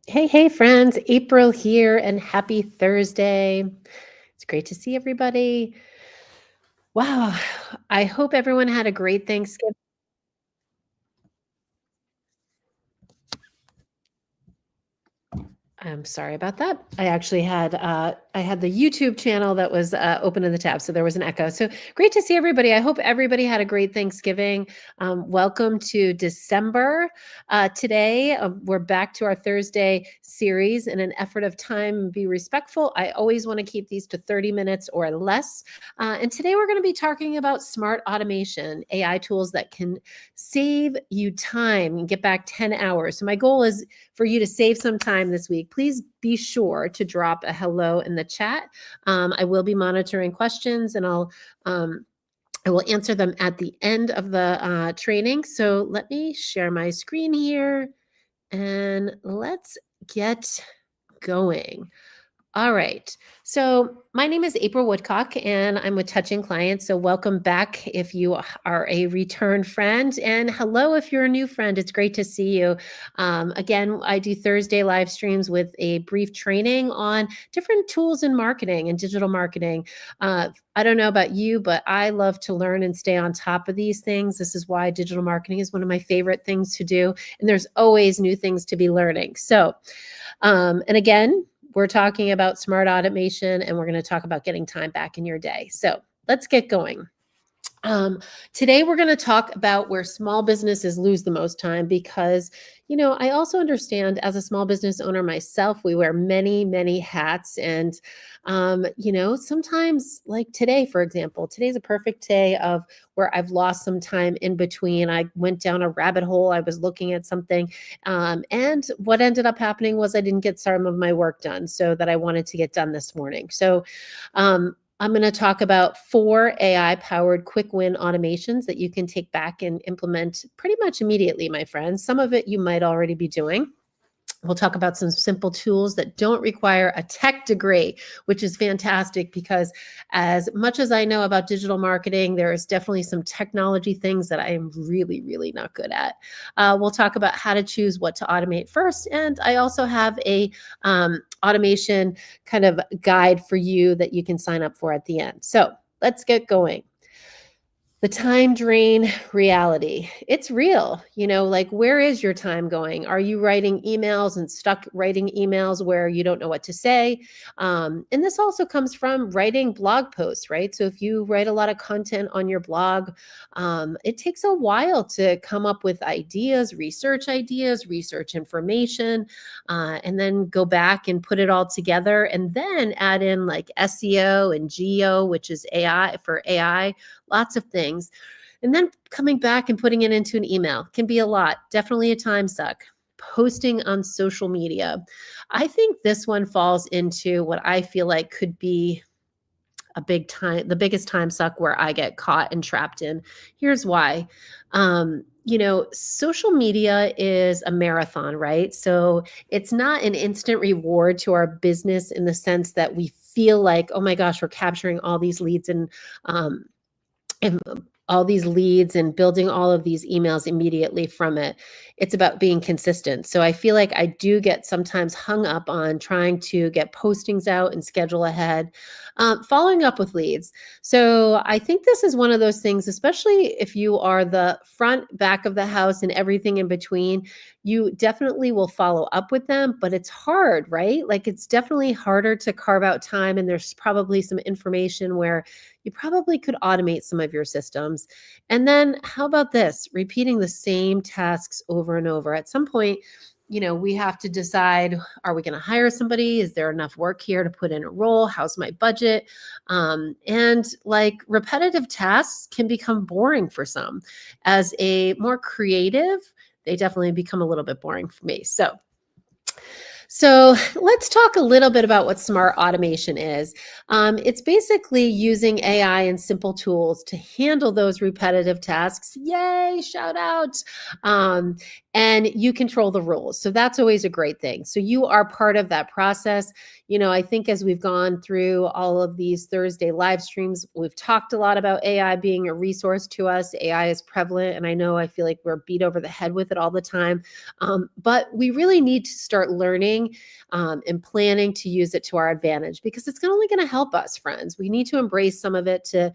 Hey, friends. April here, and happy Thursday. It's great to see everybody. Wow. I hope everyone had a great Thanksgiving. I'm sorry about that. I had the YouTube channel that was open in the tab, so there was an echo. So great to see everybody. I hope everybody had a great Thanksgiving. Welcome to December. Today we're back to our Thursday series. In an effort of time, be respectful. I always want to keep these to 30 minutes or less. And today we're going to be talking about smart automation, AI tools that can save you time and get back 10 hours. So my goal is for you to save some time this week. Please be sure to drop a hello in the chat. I will be monitoring questions, and I will answer them at the end of the training. So let me share my screen here, and let's get going. All right. So my name is April Woodcock, and I'm with Touching Clients. So welcome back if you are a return friend, and hello if you're a new friend. It's great to see you. Again, I do Thursday live streams with a brief training on different tools in marketing and digital marketing. I don't know about you, but I love to learn and stay on top of these things. This is why digital marketing is one of my favorite things to do, and there's always new things to be learning. So, and again, we're talking about smart automation, and we're going to talk about getting time back in your day. So let's get going. Today, we're going to talk about where small businesses lose the most time because, I also understand as a small business owner myself, we wear many, many hats. And, sometimes like today, for example, today's a perfect day of where I've lost some time in between. I went down a rabbit hole. I was looking at something. And what ended up happening was I didn't get some of my work done so that I wanted to get done this morning. So, I'm going to talk about 4 AI-powered quick win automations that you can take back and implement pretty much immediately, my friends. Some of it you might already be doing. We'll talk about some simple tools that don't require a tech degree, which is fantastic because as much as I know about digital marketing, there is definitely some technology things that I am really, really not good at. We'll talk about how to choose what to automate first. And I also have a automation kind of guide for you that you can sign up for at the end. So let's get going. The time drain reality. It's real. Like where is your time going? Are you writing emails and stuck writing emails where you don't know what to say? And this also comes from writing blog posts, right? So if you write a lot of content on your blog, it takes a while to come up with ideas, research information, and then go back and put it all together and then add in like SEO and GEO, which is AI for AI, lots of things. And then coming back and putting it into an email can be a lot. Definitely a time suck. Posting on social media. I think this one falls into what I feel like could be the biggest time suck where I get caught and trapped in. Here's why. Social media is a marathon, right? So it's not an instant reward to our business in the sense that we feel like, oh my gosh, we're capturing all these leads and all these leads and building all of these emails immediately from it. It's about being consistent. So I feel like I do get sometimes hung up on trying to get postings out and schedule ahead, following up with leads. So I think this is one of those things, especially if you are the front, back of the house and everything in between, you definitely will follow up with them, but it's hard, right? Like it's definitely harder to carve out time. And there's probably some information where you probably could automate some of your systems. And then how about this? Repeating the same tasks over and over. At some point, we have to decide, are we going to hire somebody? Is there enough work here to put in a role? How's my budget? And like repetitive tasks can become boring for some. As a more creative, they definitely become a little bit boring for me. So let's talk a little bit about what smart automation is. It's basically using AI and simple tools to handle those repetitive tasks. Yay, shout out. And you control the rules. So that's always a great thing. So you are part of that process. I think as we've gone through all of these Thursday live streams, we've talked a lot about AI being a resource to us. AI is prevalent, and I feel like we're beat over the head with it all the time. But we really need to start learning thinking and planning to use it to our advantage, because it's only going to help us, friends. We need to embrace some of it to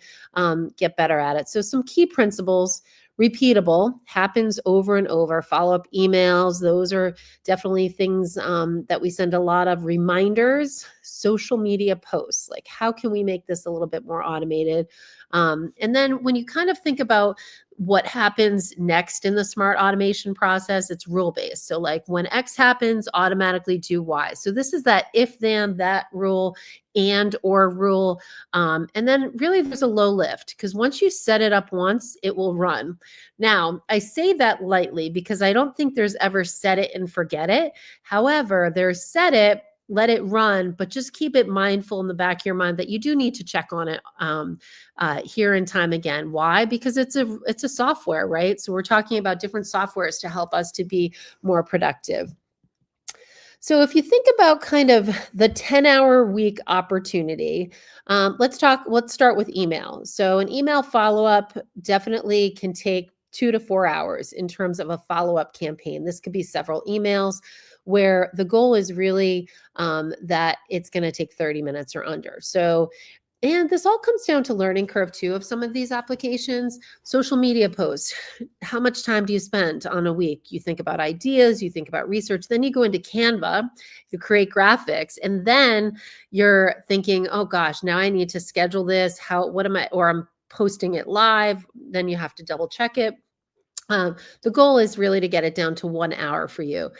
get better at it. So some key principles: repeatable, happens over and over. Follow-up emails, those are definitely things that we send a lot of. Reminders, social media posts, like how can we make this a little bit more automated? And then when you kind of think about what happens next in the smart automation process, it's rule-based. So like when X happens, automatically do Y. So this is that if then that rule and or rule. And then really there's a low lift, because once you set it up once, it will run. Now, I say that lightly because I don't think there's ever set it and forget it. However, there's set it, let it run, but just keep it mindful in the back of your mind that you do need to check on it here and time again. Why? Because it's a software, right? So we're talking about different softwares to help us to be more productive. So if you think about kind of the 10-hour week opportunity, let's start with email. So an email follow-up definitely can take 2 to 4 hours in terms of a follow-up campaign. This could be several emails where the goal is really that it's going to take 30 minutes or under. So, and this all comes down to learning curve too of some of these applications. Social media posts, how much time do you spend on a week? You think about ideas, you think about research, then you go into Canva, you create graphics, and then you're thinking, oh gosh, now I need to schedule this. Or I'm posting it live, then you have to double check it. The goal is really to get it down to 1 hour for you.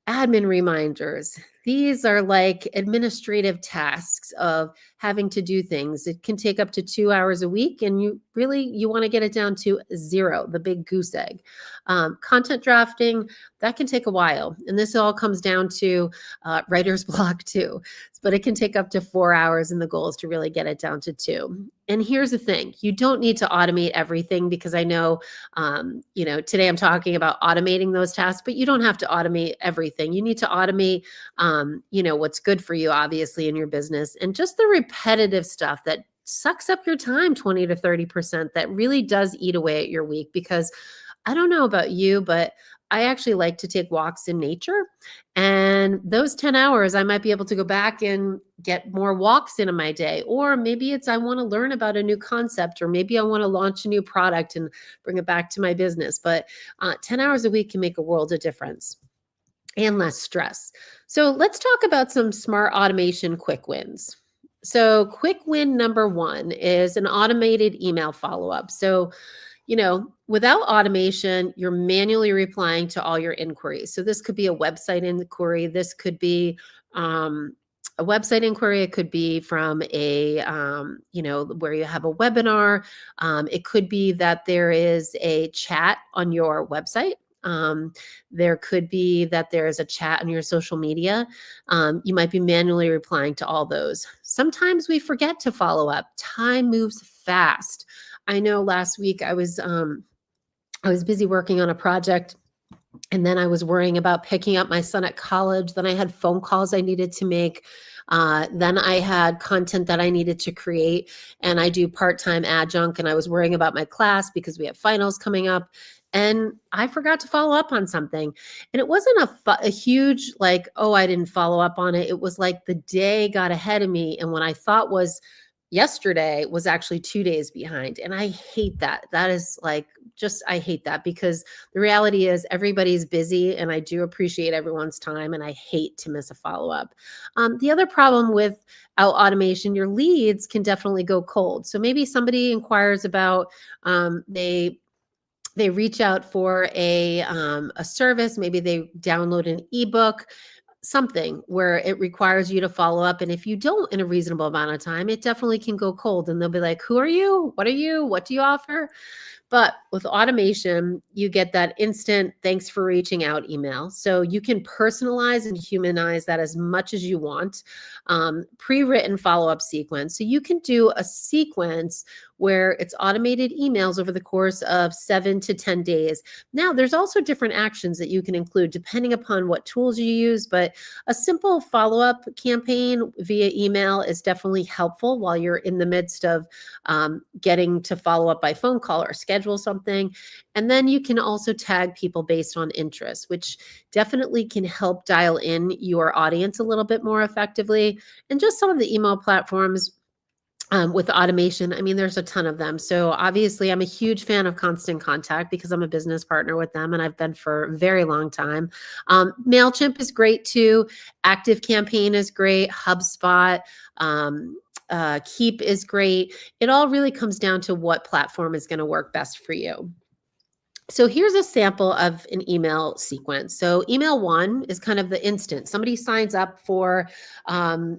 Admin reminders. These are like administrative tasks of having to do things. It can take up to 2 hours a week, and you want to get it down to 0, the big goose egg. Content drafting, that can take a while. And this all comes down to writer's block too. But it can take up to 4 hours, and the goal is to really get it down to 2. And here's the thing, you don't need to automate everything, because I know, today I'm talking about automating those tasks, but you don't have to automate everything. You need to automate, what's good for you, obviously, in your business, and just the repetitive stuff that sucks up your time 20 to 30%, that really does eat away at your week. Because I don't know about you, but I actually like to take walks in nature, and those 10 hours, I might be able to go back and get more walks into my day. Or maybe it's, I want to learn about a new concept, or maybe I want to launch a new product and bring it back to my business. But 10 hours a week can make a world of difference and less stress. So let's talk about some smart automation quick wins. So quick win number 1 is an automated email follow-up. So without automation, you're manually replying to all your inquiries. So this could be a website inquiry. This could be a website inquiry. It could be from a, where you have a webinar. It could be that there is a chat on your website. There could be that there is a chat on your social media. You might be manually replying to all those. Sometimes we forget to follow up. Time moves fast. I know last week I was busy working on a project, and then I was worrying about picking up my son at college. Then I had phone calls I needed to make. Then I had content that I needed to create, and I do part-time adjunct, and I was worrying about my class because we have finals coming up. And I forgot to follow up on something. And it wasn't a huge, like, oh, I didn't follow up on it. It was like the day got ahead of me. And what I thought was yesterday was actually 2 days behind. And I hate that. That is like, I hate that, because the reality is everybody's busy, and I do appreciate everyone's time, and I hate to miss a follow-up. The other problem with automation, your leads can definitely go cold. So maybe somebody inquires about, they reach out for a service, maybe they download an ebook, something where it requires you to follow up. And if you don't in a reasonable amount of time, it definitely can go cold, and they'll be like, who are you? What are you? What do you offer? But with automation, you get that instant thanks for reaching out email. So you can personalize and humanize that as much as you want. Pre-written follow-up sequence. So you can do a sequence where it's automated emails over the course of 7 to 10 days. Now, there's also different actions that you can include depending upon what tools you use, but a simple follow-up campaign via email is definitely helpful while you're in the midst of getting to follow up by phone call or schedule something. And then you can also tag people based on interest, which definitely can help dial in your audience a little bit more effectively. And just some of the email platforms with automation, I mean, there's a ton of them. So obviously, I'm a huge fan of Constant Contact because I'm a business partner with them and I've been for a very long time. MailChimp is great too. Active Campaign is great. HubSpot. Keep is great. It all really comes down to what platform is going to work best for you. So here's a sample of an email sequence. So email one is kind of the instant. Somebody signs up for,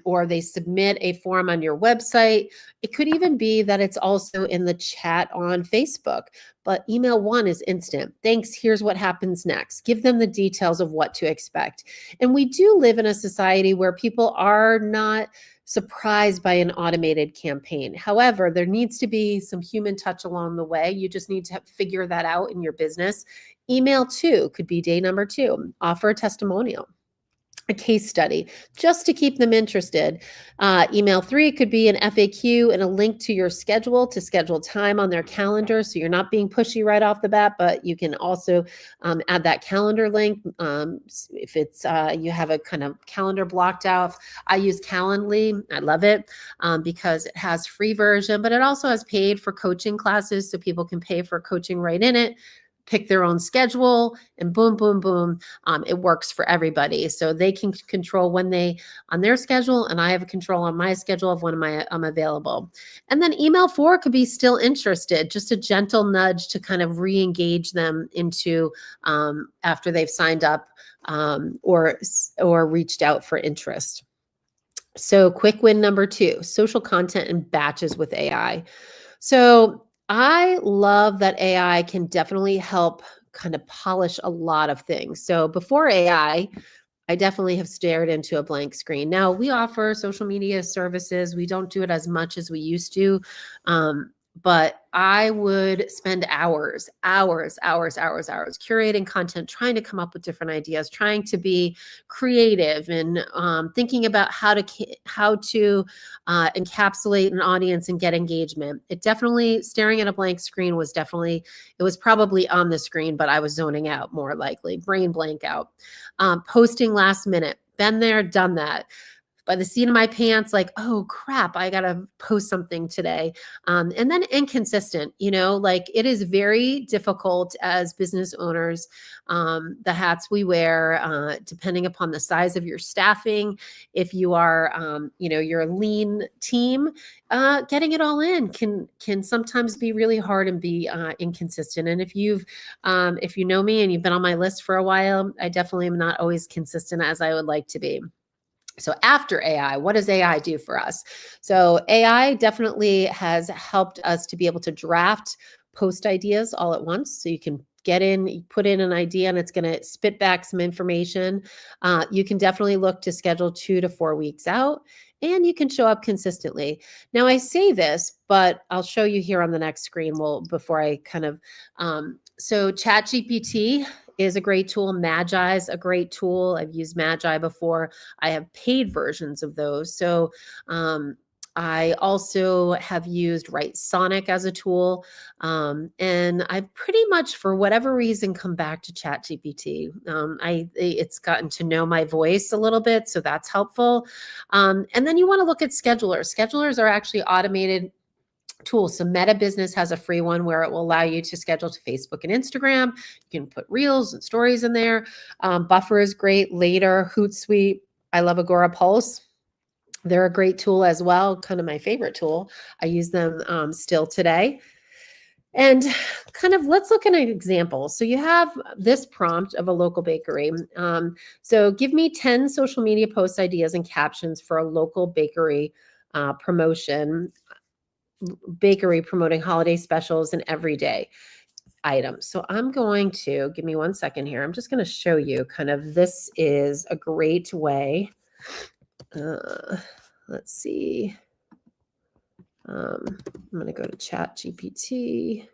or they submit a form on your website. It could even be that it's also in the chat on Facebook. But email one is instant. Thanks. Here's what happens next. Give them the details of what to expect. And we do live in a society where people are not surprised by an automated campaign. However, there needs to be some human touch along the way. You just need to figure that out in your business. Email two could be day number two. Offer a testimonial, a case study, just to keep them interested. Email three could be an FAQ and a link to your schedule to schedule time on their calendar. So you're not being pushy right off the bat, but you can also add that calendar link. If it's you have a kind of calendar blocked out. I use Calendly. I love it because it has free version, but it also has paid for coaching classes. So people can pay for coaching right in it, pick their own schedule, and boom, boom, boom. It works for everybody. So they can control when they on their schedule, and I have a control on my schedule of when I'm available. And then email four could be still interested, just a gentle nudge to kind of re-engage them into after they've signed up or reached out for interest. So quick win number two, social content in batches with AI. So I love that AI can definitely help kind of polish a lot of things. So before I definitely have stared into a blank screen. Now, we offer social media services. We don't do it as much as we used to. But I would spend hours curating content, trying to come up with different ideas, trying to be creative and thinking about how to encapsulate an audience and get engagement. It definitely, staring at a blank screen was definitely, it was probably on the screen, but I was zoning out, more likely, brain blank out. Posting last minute, been there, done that. By the seat of my pants, like, oh crap, I gotta post something today. And then inconsistent, like it is very difficult as business owners, the hats we wear, depending upon the size of your staffing. If you are, you're a lean team, getting it all in can sometimes be really hard and be inconsistent. And if you know me and you've been on my list for a while, I definitely am not always consistent as I would like to be. So after AI, what does AI do for us? So AI definitely has helped us to be able to draft post ideas all at once. So you can put in an idea and it's going to spit back some information. You can definitely look to schedule 2 to 4 weeks out, and you can show up consistently. Now I say this, but I'll show you here on the next screen. Before I kind of, so ChatGPT is a great tool. Magi is a great tool. I've used Magi before. I have paid versions of those. So I also have used Write Sonic as a tool. And I've pretty much, for whatever reason, come back to ChatGPT. It's gotten to know my voice a little bit, so that's helpful. And then you want to look at schedulers. Schedulers are actually automated tools. So Meta Business has a free one where it will allow you to schedule to Facebook and Instagram. You can put reels and stories in there. Buffer is great. Later, Hootsuite. I love Agora Pulse. They're a great tool as well, kind of my favorite tool. I use them still today. And kind of, let's look at an example. So you have this prompt of a local bakery. So give me 10 social media post ideas and captions for a local bakery promotion. Bakery promoting holiday specials and everyday items. So I'm going to, give me 1 second here. I'm just going to show you kind of, this is a great way. Let's see. I'm going to go to Chat GPT.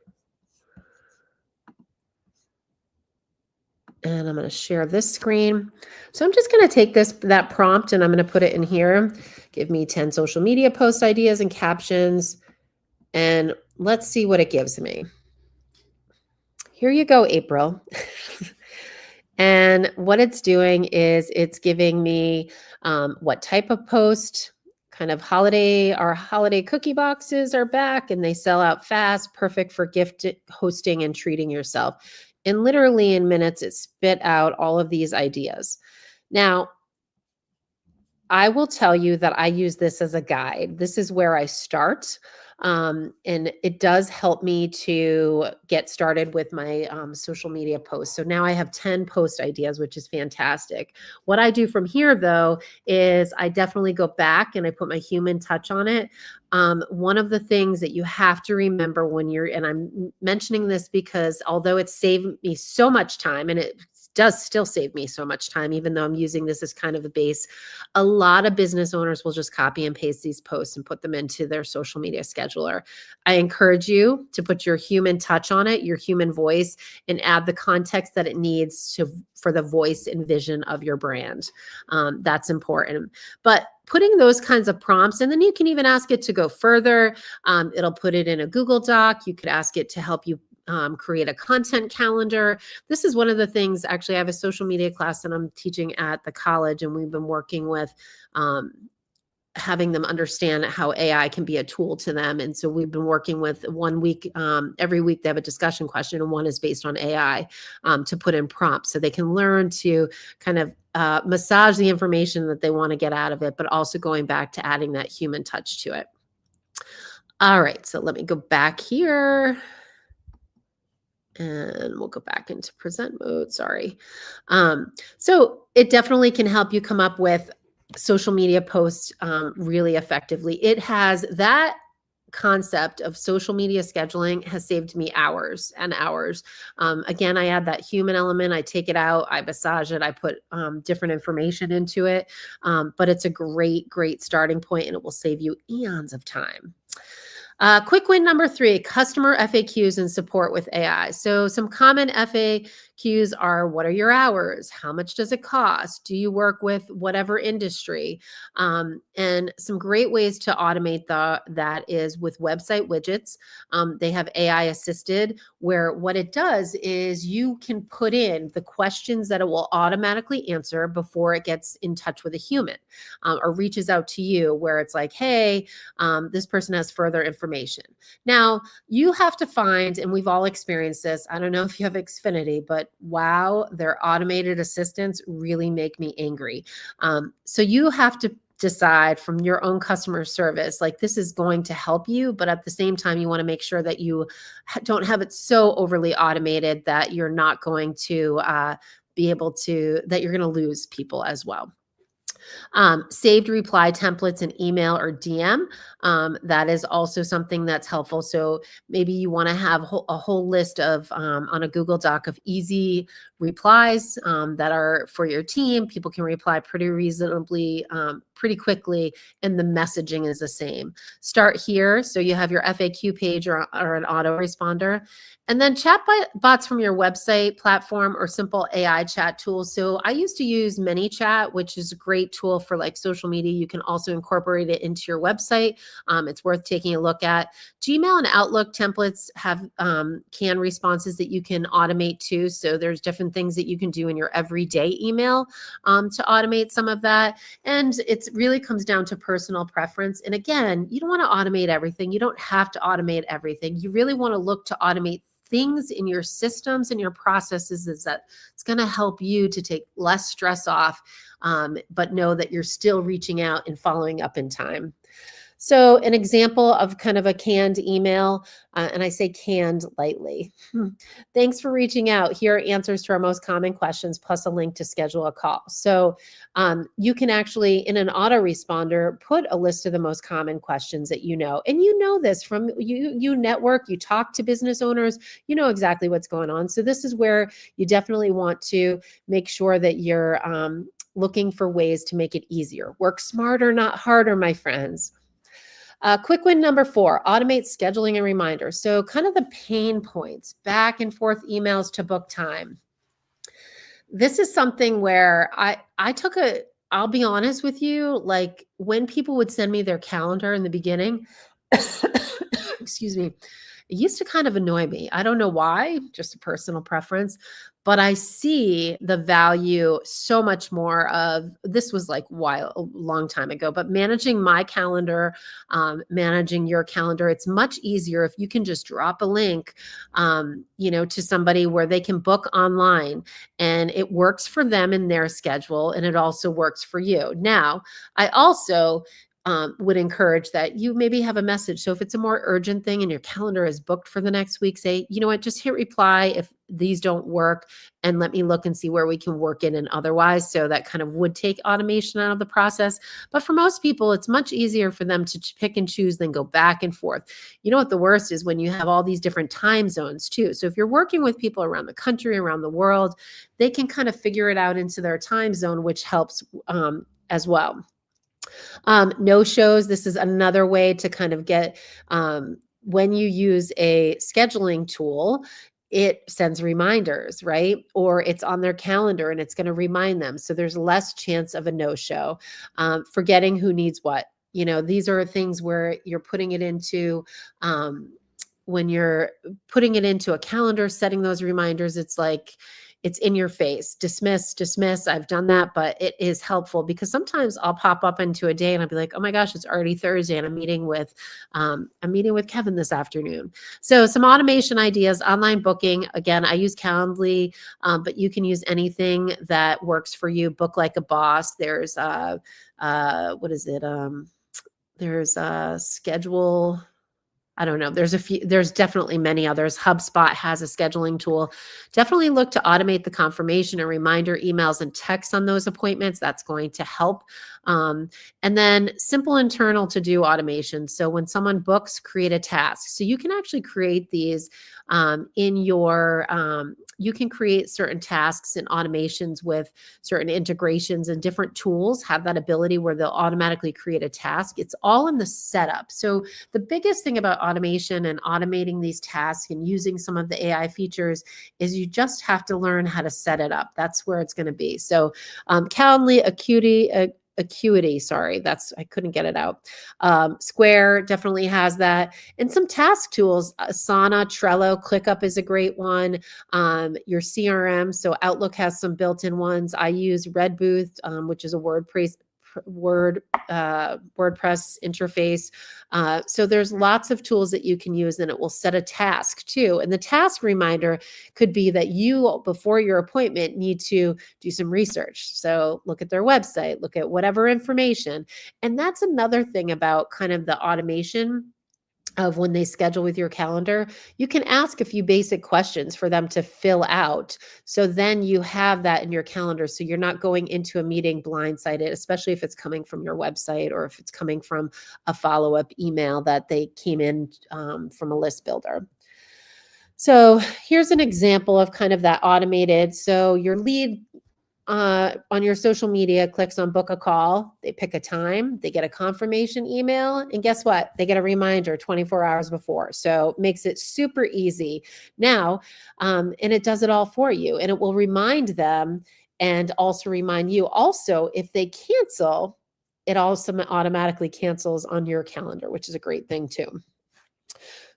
And I'm going to share this screen. So I'm just going to take that prompt and I'm going to put it in here. Give me 10 social media post ideas and captions. And let's see what it gives me. Here you go, April. And what it's doing is it's giving me what type of post, kind of our holiday cookie boxes are back and they sell out fast, perfect for gift hosting and treating yourself. And literally in minutes, it spit out all of these ideas. Now, I will tell you that I use this as a guide. This is where I start. And it does help me to get started with my social media posts. So now I have 10 post ideas, which is fantastic. What I do from here, though, is I definitely go back and I put my human touch on it. One of the things that you have to remember and I'm mentioning this because although it's saved me so much time, and it does still save me so much time, even though I'm using this as kind of a base. A lot of business owners will just copy and paste these posts and put them into their social media scheduler. I encourage you to put your human touch on it, your human voice, and add the context that it needs for the voice and vision of your brand. That's important. But putting those kinds of prompts, and then you can even ask it to go further. It'll put it in a Google Doc. You could ask it to help you create a content calendar. This is one of the things, actually, I have a social media class that I'm teaching at the college, and we've been working with having them understand how AI can be a tool to them. And so we've been working with 1 week, every week they have a discussion question, and one is based on AI to put in prompts so they can learn to kind of massage the information that they want to get out of it, but also going back to adding that human touch to it. All right, so let me go back here. And we'll go back into present mode. Sorry. So it definitely can help you come up with social media posts really effectively. It has that concept of social media scheduling has saved me hours and hours. Again, I add that human element. I take it out, I massage it, I put different information into it. But it's a great, great starting point, and it will save you eons of time. Quick win number 3, customer FAQs and support with AI. So some common FAQs are, what are your hours? How much does it cost? Do you work with whatever industry? And some great ways to automate that is with website widgets. They have AI assisted, where what it does is you can put in the questions that it will automatically answer before it gets in touch with a human or reaches out to you, where it's like, hey, this person has further information. Now, you have to find, and we've all experienced this, I don't know if you have Xfinity, but wow, their automated assistants really make me angry. So you have to decide from your own customer service, like, this is going to help you, but at the same time, you want to make sure that you don't have it so overly automated that you're not going to that you're going to lose people as well. Saved reply templates in email or DM. That is also something that's helpful. So maybe you want to have a whole list of on a Google Doc of easy replies that are for your team. People can reply pretty reasonably, pretty quickly, and the messaging is the same. Start here. So you have your FAQ page or an autoresponder. And then chat bots from your website platform or simple AI chat tools. So I used to use ManyChat, which is a great tool for like social media. You can also incorporate it into your website. It's worth taking a look at. Gmail and Outlook templates have canned responses that you can automate too. So there's different things that you can do in your everyday email to automate some of that. And it really comes down to personal preference. And again, you don't want to automate everything. You don't have to automate everything. You really want to look to automate things in your systems and your processes that it's going to help you to take less stress off, but know that you're still reaching out and following up in time. So an example of kind of a canned email, and I say canned lightly. Thanks for reaching out. Here are answers to our most common questions, plus a link to schedule a call. So you can actually, in an autoresponder, put a list of the most common questions that you know. And you know this from you network, you talk to business owners, you know exactly what's going on. So this is where you definitely want to make sure that you're looking for ways to make it easier. Work smarter, not harder, my friends. Quick win number 4, automate scheduling and reminders. So kind of the pain points, back and forth emails to book time. This is something where I'll be honest with you, like when people would send me their calendar in the beginning, excuse me, it used to kind of annoy me. I don't know why, just a personal preference, but I see the value so much more of this was like a long time ago, but managing my calendar, managing your calendar, it's much easier if you can just drop a link, to somebody where they can book online and it works for them in their schedule and it also works for you. Now, I also would encourage that you maybe have a message. So if it's a more urgent thing and your calendar is booked for the next week, say, you know what, just hit reply if these don't work and let me look and see where we can work in and otherwise. So that kind of would take automation out of the process. But for most people, it's much easier for them to pick and choose than go back and forth. You know what the worst is when you have all these different time zones too. So if you're working with people around the country, around the world, they can kind of figure it out into their time zone, which helps as well. No shows. This is another way to kind of get, when you use a scheduling tool, it sends reminders, right? Or it's on their calendar and it's going to remind them. So there's less chance of a no show. Forgetting who needs what. These are things where you're putting it into, when you're putting it into a calendar, setting those reminders, it's like, it's in your face. Dismiss, dismiss. I've done that, but it is helpful because sometimes I'll pop up into a day and I'll be like, oh my gosh, it's already Thursday and I'm meeting with Kevin this afternoon. So some automation ideas, online booking. Again, I use Calendly, but you can use anything that works for you. Book like a boss. There's what is it? There's a schedule. I don't know. There's definitely many others. HubSpot has a scheduling tool. Definitely look to automate the confirmation and reminder emails and texts on those appointments. That's going to help. And then simple internal to do automation. So when someone books, create a task. So you can actually create these in your, you can create certain tasks and automations with certain integrations and different tools have that ability where they'll automatically create a task. It's all in the setup. So the biggest thing about automation and automating these tasks and using some of the AI features is you just have to learn how to set it up. That's where it's going to be. So Calendly, Acuity, sorry, I couldn't get it out. Square definitely has that. And some task tools, Asana, Trello, ClickUp is a great one. Your CRM, so Outlook has some built-in ones. I use Redbooth, which is a WordPress interface. So there's lots of tools that you can use and it will set a task too. And the task reminder could be that you, before your appointment, need to do some research. So look at their website, look at whatever information. And that's another thing about kind of the automation of when they schedule with your calendar, you can ask a few basic questions for them to fill out. So then you have that in your calendar. So you're not going into a meeting blindsided, especially if it's coming from your website or if it's coming from a follow-up email that they came in from a list builder. So here's an example of kind of that automated. So your lead on your social media clicks on book a call, they pick a time, they get a confirmation email, and guess what? They get a reminder 24 hours before. So it makes it super easy now, and it does it all for you, and it will remind them and also remind you. Also, if they cancel, it also automatically cancels on your calendar, which is a great thing too.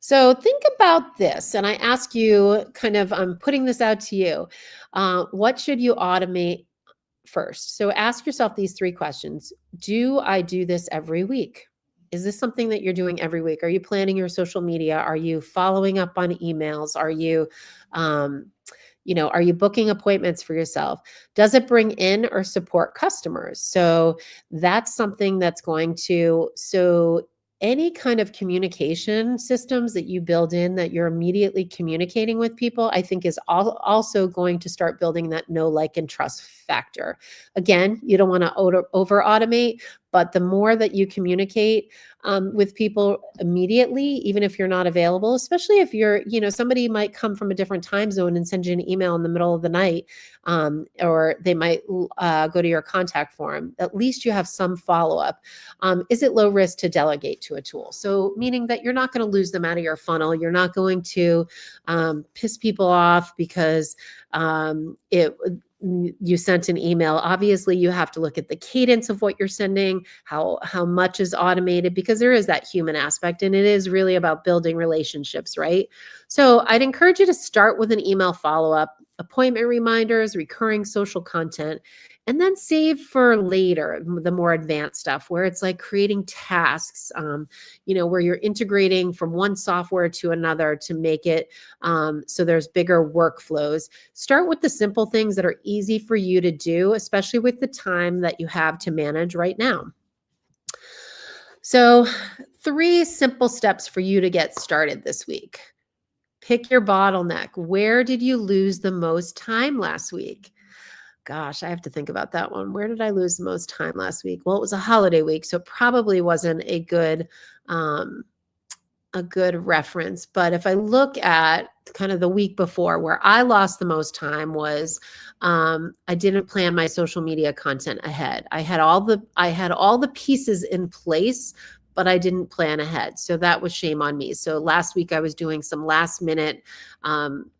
So think about this, and I ask you kind of, I'm putting this out to you. What should you automate first? So ask yourself these 3 questions. Do I do this every week? Is this something that you're doing every week? Are you planning your social media? Are you following up on emails? Are you, are you booking appointments for yourself? Does it bring in or support customers? So that's something that's going to, so any kind of communication systems that you build in that you're immediately communicating with people, I think is also going to start building that know, like, and trust factor. Again, you don't want to over automate, But the more that you communicate with people immediately, even if you're not available, especially if you're, somebody might come from a different time zone and send you an email in the middle of the night, or they might go to your contact form, at least you have some follow up. Is it low risk to delegate to a tool? So, meaning that you're not going to lose them out of your funnel. You're not going to piss people off because you sent an email. Obviously, you have to look at the cadence of what you're sending, how much is automated, because there is that human aspect, and it is really about building relationships, right? So I'd encourage you to start with an email follow-up, appointment reminders, recurring social content, and then save for later the more advanced stuff where it's like creating tasks, where you're integrating from one software to another to make it so there's bigger workflows. Start with the simple things that are easy for you to do, especially with the time that you have to manage right now. So 3 simple steps for you to get started this week. Pick your bottleneck. Where did you lose the most time last week? Gosh, I have to think about that one. Where did I lose the most time last week? Well, it was a holiday week, so it probably wasn't um, a good reference. But if I look at kind of the week before, where I lost the most time was I didn't plan my social media content ahead. I had all the pieces in place, but I didn't plan ahead. So that was shame on me. So last week I was doing some last minute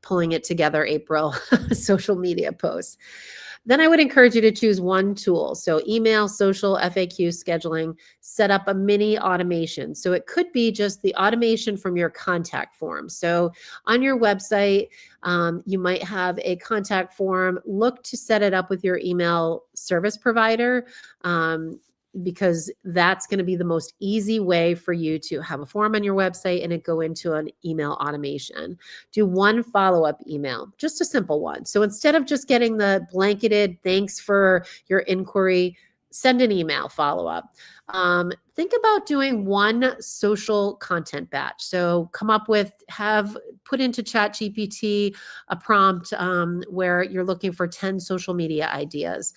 pulling it together April social media posts. Then I would encourage you to choose one tool. So email, social, FAQ, scheduling, set up a mini automation. So it could be just the automation from your contact form. So on your website, you might have a contact form. Look to set it up with your email service provider. Because that's going to be the most easy way for you to have a form on your website and it go into an email automation. Do one follow-up email, just a simple one. So instead of just getting the blanketed thanks for your inquiry, send an email follow-up. Think about doing one social content batch. So put into ChatGPT a prompt where you're looking for 10 social media ideas.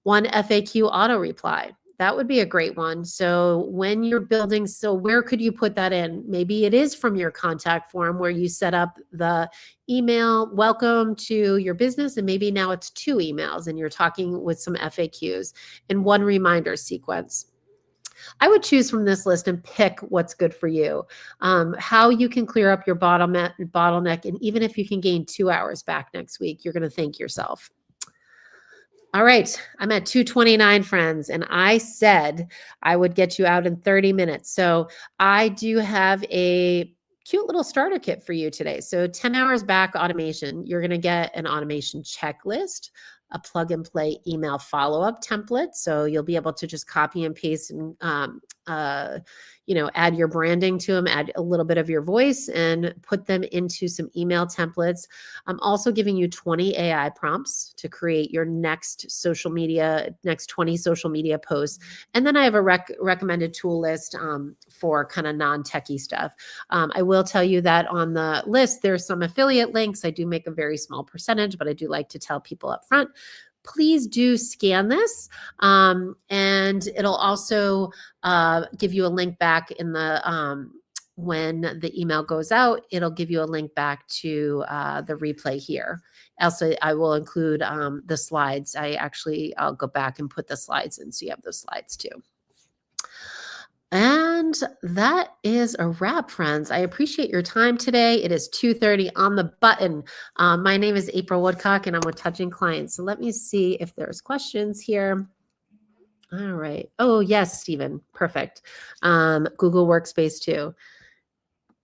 One FAQ auto reply. That would be a great one. So when you're building, so where could you put that in? Maybe it is from your contact form where you set up the email, welcome to your business, and maybe now it's 2 emails and you're talking with some FAQs and one reminder sequence. I would choose from this list and pick what's good for you, how you can clear up your bottleneck. And even if you can gain 2 hours back next week, you're going to thank yourself. All right, I'm at 2:29, friends, and I said I would get you out in 30 minutes. So I do have a cute little starter kit for you today. So 10 hours back automation, you're going to get an automation checklist, a plug and play email follow-up template. So you'll be able to just copy and paste and add your branding to them, add a little bit of your voice and put them into some email templates. I'm also giving you 20 AI prompts to create your next 20 social media posts. And then I have a recommended tool list for kind of non-techie stuff. I will tell you that on the list, there's some affiliate links. I do make a very small percentage, but I do like to tell people up front, please do scan this. And it'll also give you a link back in the when the email goes out, it'll give you a link back to the replay here. Also, I will include the slides. I'll go back and put the slides in so you have those slides too. And that is a wrap, friends. I appreciate your time today. It is 2:30 on the button. My name is April Woodcock, and I'm with Touching Clients. So let me see if there's questions here. All right. Oh, yes, Stephen. Perfect. Google Workspace too.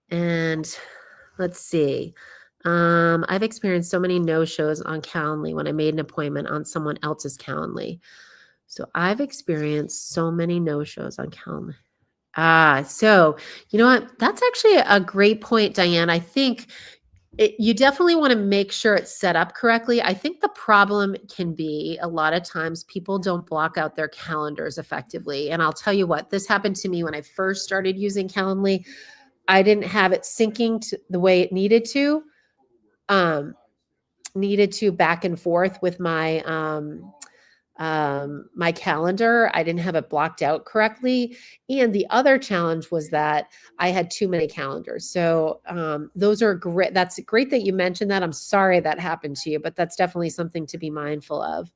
And let's see. I've experienced so many no-shows on Calendly when I made an appointment on someone else's Calendly. So I've experienced so many no-shows on Calendly. So you know what? That's actually a great point, Diane. I think you definitely want to make sure it's set up correctly. I think the problem can be a lot of times people don't block out their calendars effectively. And I'll tell you what, this happened to me when I first started using Calendly. I didn't have it syncing to the way it needed to back and forth with my my calendar. I didn't have it blocked out correctly. And the other challenge was that I had too many calendars. So those are great. That's great that you mentioned that. I'm sorry that happened to you, but that's definitely something to be mindful of.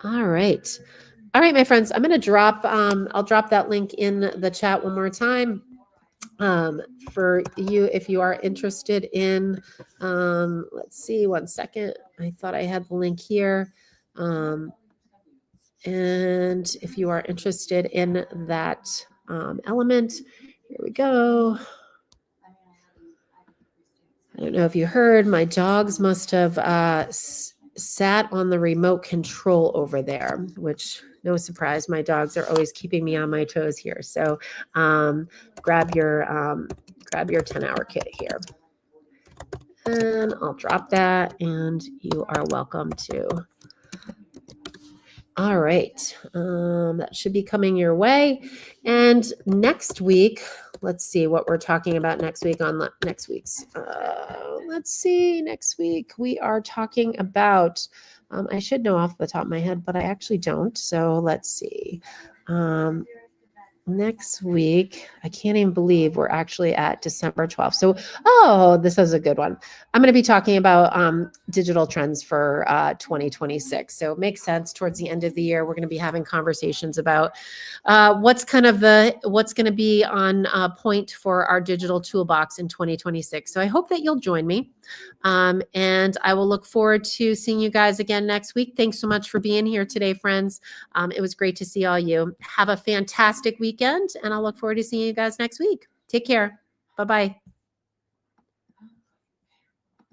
All right. All right, my friends, I'm going to drop, I'll drop that link in the chat one more time um, for you if you are interested in, let's see, one second. I thought I had the link here. And if you are interested in that element, here we go. I don't know if you heard, my dogs must have sat on the remote control over there, which no surprise, my dogs are always keeping me on my toes here. So grab your 10-hour kit here. And I'll drop that and you are welcome to. All right. That should be coming your way. And next week, let's see what we're talking about next week on next week's. Let's see. Next week, we are talking about, I should know off the top of my head, but I actually don't. So let's see. Next week, I can't even believe we're actually at December 12th. So, this is a good one. I'm going to be talking about digital trends for 2026. So it makes sense towards the end of the year. We're going to be having conversations about what's going to be on point for our digital toolbox in 2026. So I hope that you'll join me. And I will look forward to seeing you guys again next week. Thanks so much for being here today, friends. It was great to see all you. Have a fantastic weekend, and I'll look forward to seeing you guys next week. Take care. Bye-bye.